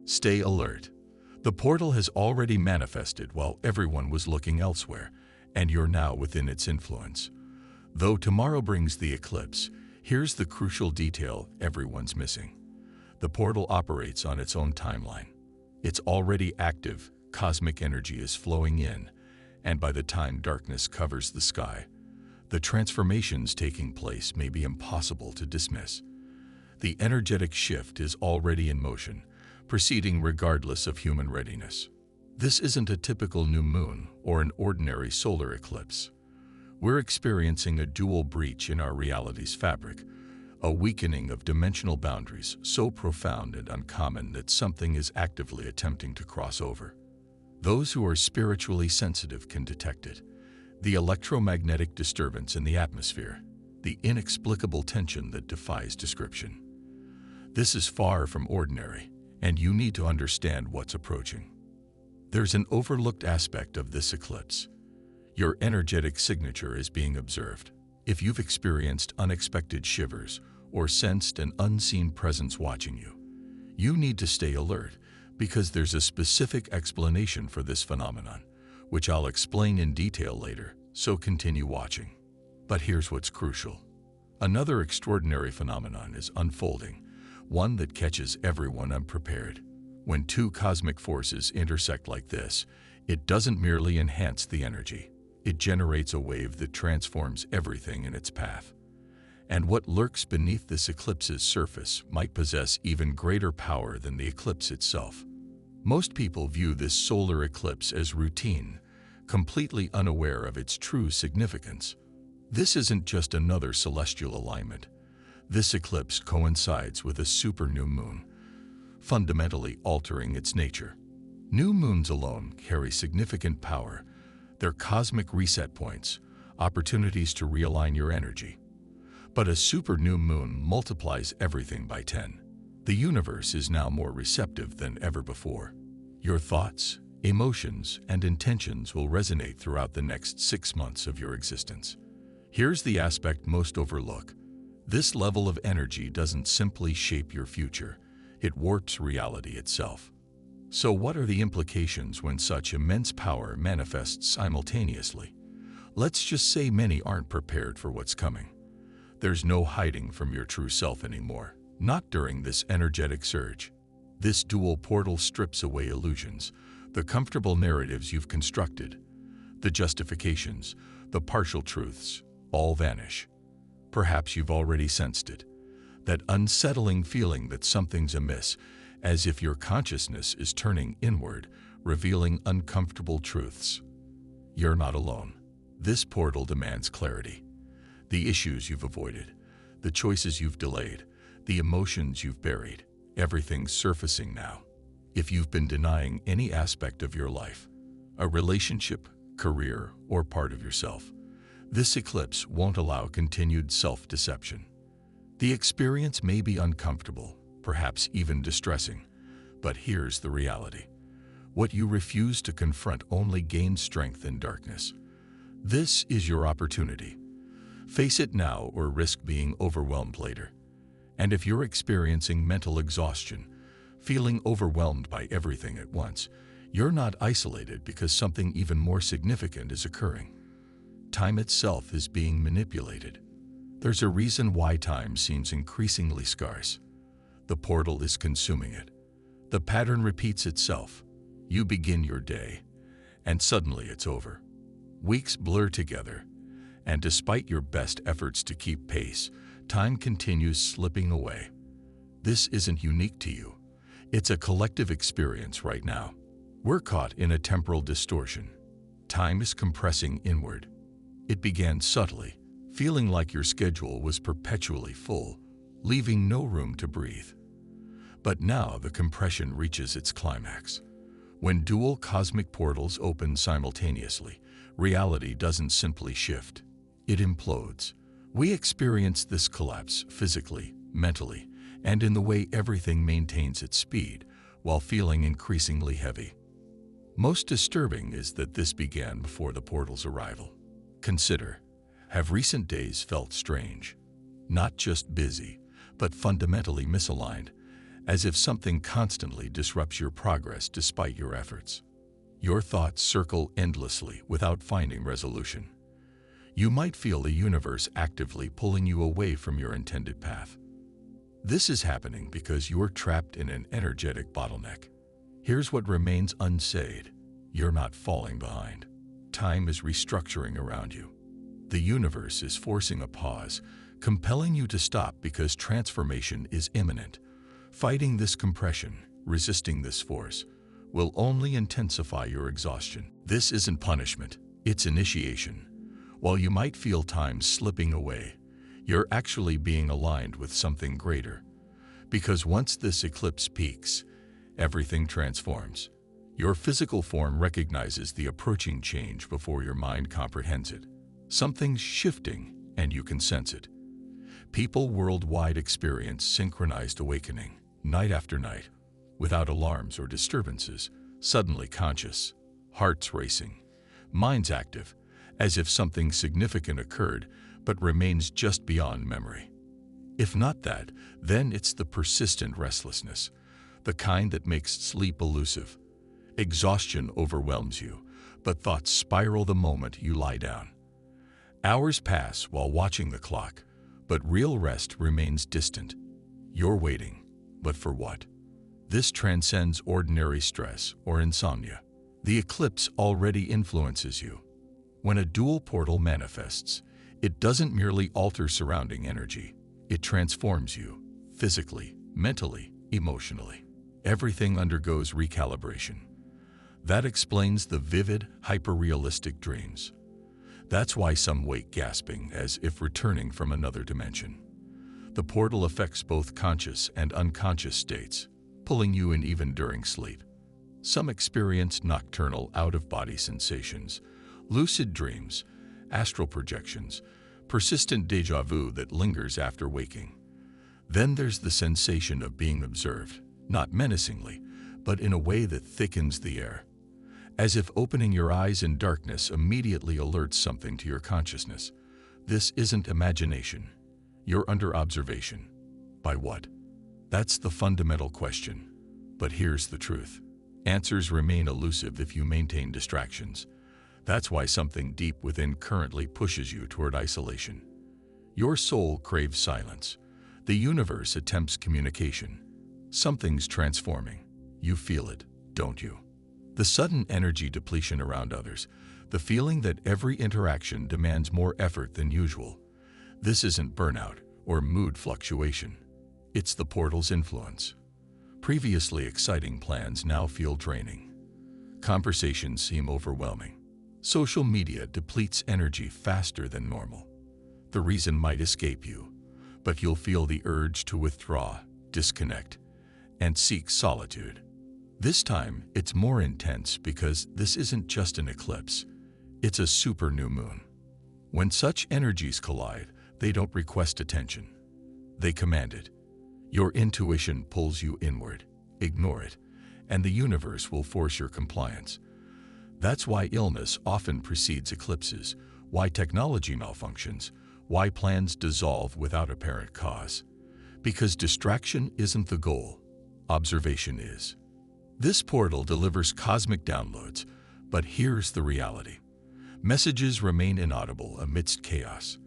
Stay alert. The portal has already manifested while everyone was looking elsewhere, and you're now within its influence. Though tomorrow brings the eclipse, here's the crucial detail everyone's missing. The portal operates on its own timeline. It's already active, cosmic energy is flowing in, and by the time darkness covers the sky, the transformations taking place may be impossible to dismiss. The energetic shift is already in motion, proceeding regardless of human readiness. This isn't a typical new moon or an ordinary solar eclipse. We're experiencing a dual breach in our reality's fabric, a weakening of dimensional boundaries so profound and uncommon that something is actively attempting to cross over. Those who are spiritually sensitive can detect it. The electromagnetic disturbance in the atmosphere, the inexplicable tension that defies description. This is far from ordinary, and you need to understand what's approaching. There's an overlooked aspect of this eclipse. Your energetic signature is being observed. If you've experienced unexpected shivers or sensed an unseen presence watching you, you need to stay alert because there's a specific explanation for this phenomenon, which I'll explain in detail later, so continue watching. But here's what's crucial. Another extraordinary phenomenon is unfolding, one that catches everyone unprepared. When two cosmic forces intersect like this, it doesn't merely enhance the energy. It generates a wave that transforms everything in its path. And what lurks beneath this eclipse's surface might possess even greater power than the eclipse itself. Most people view this solar eclipse as routine, completely unaware of its true significance. This isn't just another celestial alignment. This eclipse coincides with a super new moon, fundamentally altering its nature. New moons alone carry significant power. They're cosmic reset points, opportunities to realign your energy. But a super new moon multiplies everything by 10. The universe is now more receptive than ever before. Your thoughts, emotions, and intentions will resonate throughout the next 6 months of your existence. Here's the aspect most overlook. This level of energy doesn't simply shape your future, it warps reality itself. So what are the implications when such immense power manifests simultaneously? Let's just say many aren't prepared for what's coming. There's no hiding from your true self anymore, not during this energetic surge. This dual portal strips away illusions, the comfortable narratives you've constructed, the justifications, the partial truths, all vanish. Perhaps you've already sensed it, that unsettling feeling that something's amiss, as if your consciousness is turning inward, revealing uncomfortable truths. You're not alone. This portal demands clarity. The issues you've avoided, the choices you've delayed, the emotions you've buried, everything's surfacing now. If you've been denying any aspect of your life, a relationship, career, or part of yourself, this eclipse won't allow continued self-deception. The experience may be uncomfortable, perhaps even distressing, but here's the reality. What you refuse to confront only gains strength in darkness. This is your opportunity. Face it now or risk being overwhelmed later. And if you're experiencing mental exhaustion, feeling overwhelmed by everything at once, you're not isolated because something even more significant is occurring. Time itself is being manipulated. There's a reason why time seems increasingly scarce. The portal is consuming it. The pattern repeats itself. You begin your day, and suddenly it's over. Weeks blur together, and despite your best efforts to keep pace, time continues slipping away. This isn't unique to you. It's a collective experience right now. We're caught in a temporal distortion. Time is compressing inward. It began subtly, feeling like your schedule was perpetually full, leaving no room to breathe. But now the compression reaches its climax. When dual cosmic portals open simultaneously, reality doesn't simply shift, it implodes. We experience this collapse physically, mentally, and in the way everything maintains its speed while feeling increasingly heavy. Most disturbing is that this began before the portal's arrival. Consider, have recent days felt strange? Not just busy, but fundamentally misaligned, as if something constantly disrupts your progress despite your efforts. Your thoughts circle endlessly without finding resolution. You might feel the universe actively pulling you away from your intended path. This is happening because you're trapped in an energetic bottleneck. Here's what remains unsaid. You're not falling behind. Time is restructuring around you. The universe is forcing a pause, compelling you to stop because transformation is imminent. Fighting this compression, resisting this force, will only intensify your exhaustion. This isn't punishment, it's initiation. While you might feel time slipping away, you're actually being aligned with something greater. Because once this eclipse peaks, everything transforms. Your physical form recognizes the approaching change before your mind comprehends it. Something's shifting, and you can sense it. People worldwide experience synchronized awakening, night after night, without alarms or disturbances, suddenly conscious, hearts racing, minds active, as if something significant occurred but remains just beyond memory. If not that, then it's the persistent restlessness, the kind that makes sleep elusive. Exhaustion overwhelms you, but thoughts spiral the moment you lie down. Hours pass while watching the clock, but real rest remains distant. You're waiting, but for what? This transcends ordinary stress or insomnia. The eclipse already influences you. When a dual portal manifests, it doesn't merely alter surrounding energy. It transforms you, physically, mentally, emotionally. Everything undergoes recalibration. That explains the vivid, hyper-realistic dreams. That's why some wake gasping as if returning from another dimension. The portal affects both conscious and unconscious states, pulling you in even during sleep. Some experience nocturnal out-of-body sensations, lucid dreams, astral projections, persistent déjà vu that lingers after waking. Then there's the sensation of being observed, not menacingly, but in a way that thickens the air. As if opening your eyes in darkness immediately alerts something to your consciousness. This isn't imagination. You're under observation. By what? That's the fundamental question. But here's the truth. Answers remain elusive if you maintain distractions. That's why something deep within currently pushes you toward isolation. Your soul craves silence. The universe attempts communication. Something's transforming. You feel it, don't you? The sudden energy depletion around others, the feeling that every interaction demands more effort than usual. This isn't burnout or mood fluctuation. It's the portal's influence. Previously exciting plans now feel draining. Conversations seem overwhelming. Social media depletes energy faster than normal. The reason might escape you, but you'll feel the urge to withdraw, disconnect, and seek solitude. This time, it's more intense because this isn't just an eclipse. It's a super new moon. When such energies collide, they don't request attention. They command it. Your intuition pulls you inward. Ignore it, and the universe will force your compliance. That's why illness often precedes eclipses, why technology malfunctions, why plans dissolve without apparent cause. Because distraction isn't the goal, observation is. This portal delivers cosmic downloads, but here's the reality. Messages remain inaudible amidst chaos.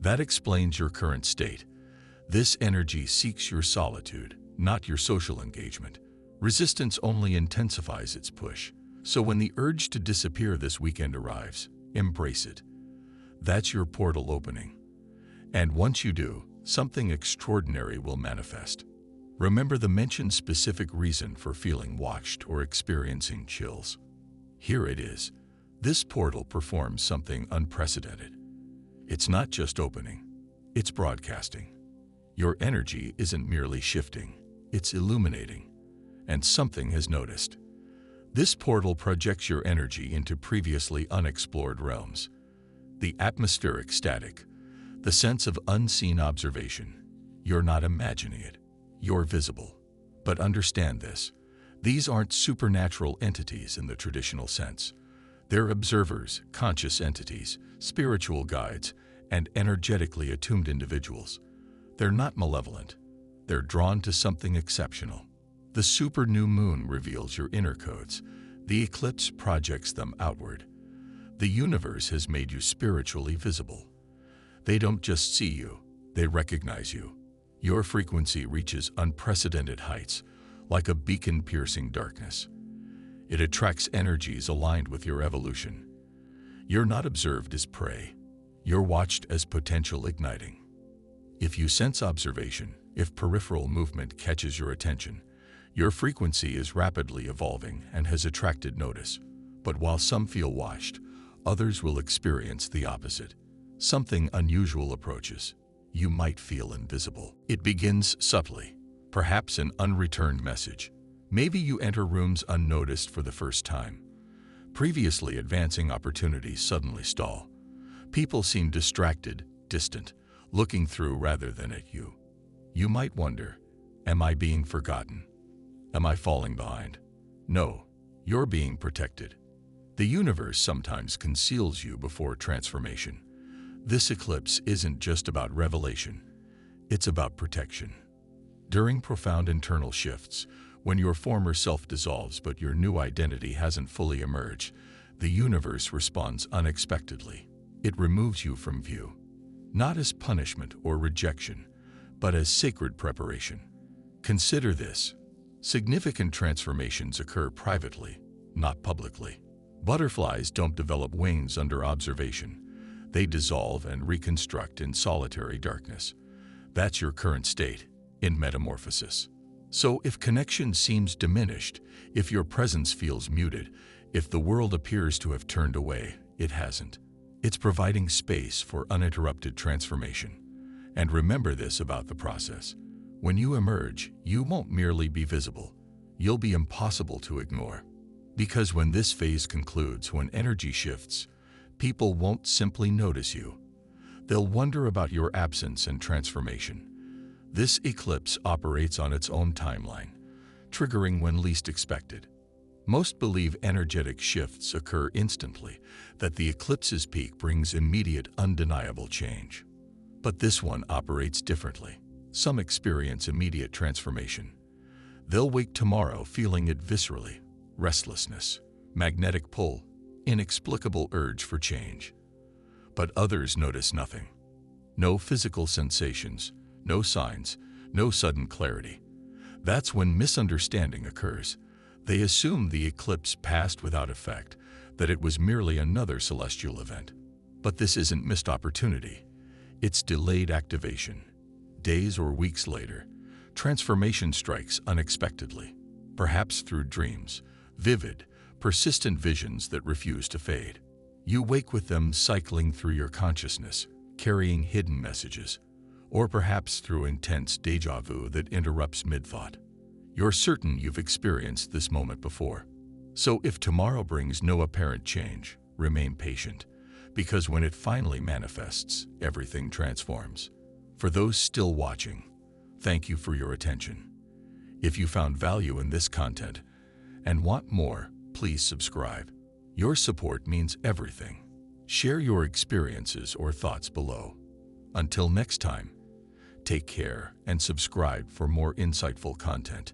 That explains your current state. This energy seeks your solitude, not your social engagement. Resistance only intensifies its push. So when the urge to disappear this weekend arrives, embrace it. That's your portal opening. And once you do, something extraordinary will manifest. Remember the mentioned specific reason for feeling watched or experiencing chills. Here it is. This portal performs something unprecedented. It's not just opening, it's broadcasting. Your energy isn't merely shifting, it's illuminating. And something has noticed. This portal projects your energy into previously unexplored realms. The atmospheric static, the sense of unseen observation. You're not imagining it. You're visible. But understand this. These aren't supernatural entities in the traditional sense. They're observers, conscious entities, spiritual guides, and energetically attuned individuals. They're not malevolent. They're drawn to something exceptional. The super new moon reveals your inner codes. The eclipse projects them outward. The universe has made you spiritually visible. They don't just see you, they recognize you. Your frequency reaches unprecedented heights, like a beacon piercing darkness. It attracts energies aligned with your evolution. You're not observed as prey. You're watched as potential igniting. If you sense observation, if peripheral movement catches your attention, your frequency is rapidly evolving and has attracted notice. But while some feel watched, others will experience the opposite. Something unusual approaches. You might feel invisible. It begins subtly, perhaps an unreturned message. Maybe you enter rooms unnoticed for the first time. Previously advancing opportunities suddenly stall. People seem distracted, distant, looking through rather than at you. You might wonder, am I being forgotten? Am I falling behind? No, you're being protected. The universe sometimes conceals you before transformation. This eclipse isn't just about revelation, it's about protection. During profound internal shifts, when your former self dissolves but your new identity hasn't fully emerged, the universe responds unexpectedly. It removes you from view, not as punishment or rejection, but as sacred preparation. Consider this. Significant transformations occur privately, not publicly. Butterflies don't develop wings under observation. They dissolve and reconstruct in solitary darkness. That's your current state, in metamorphosis. So if connection seems diminished, if your presence feels muted, if the world appears to have turned away, it hasn't. It's providing space for uninterrupted transformation. And remember this about the process. When you emerge, you won't merely be visible. You'll be impossible to ignore. Because when this phase concludes, when energy shifts, people won't simply notice you. They'll wonder about your absence and transformation. This eclipse operates on its own timeline, triggering when least expected. Most believe energetic shifts occur instantly, that the eclipse's peak brings immediate, undeniable change. But this one operates differently. Some experience immediate transformation. They'll wake tomorrow feeling it viscerally: restlessness, magnetic pull, inexplicable urge for change. But others notice nothing. No physical sensations, no signs, no sudden clarity. That's when misunderstanding occurs. They assume the eclipse passed without effect, that it was merely another celestial event. But this isn't missed opportunity. It's delayed activation. Days or weeks later, transformation strikes unexpectedly, perhaps through dreams, vivid, persistent visions that refuse to fade. You wake with them cycling through your consciousness, carrying hidden messages, or perhaps through intense déjà vu that interrupts mid-thought. You're certain you've experienced this moment before. So if tomorrow brings no apparent change, remain patient, because when it finally manifests, everything transforms. For those still watching, thank you for your attention. If you found value in this content and want more, please subscribe. Your support means everything. Share your experiences or thoughts below. Until next time, take care and subscribe for more insightful content.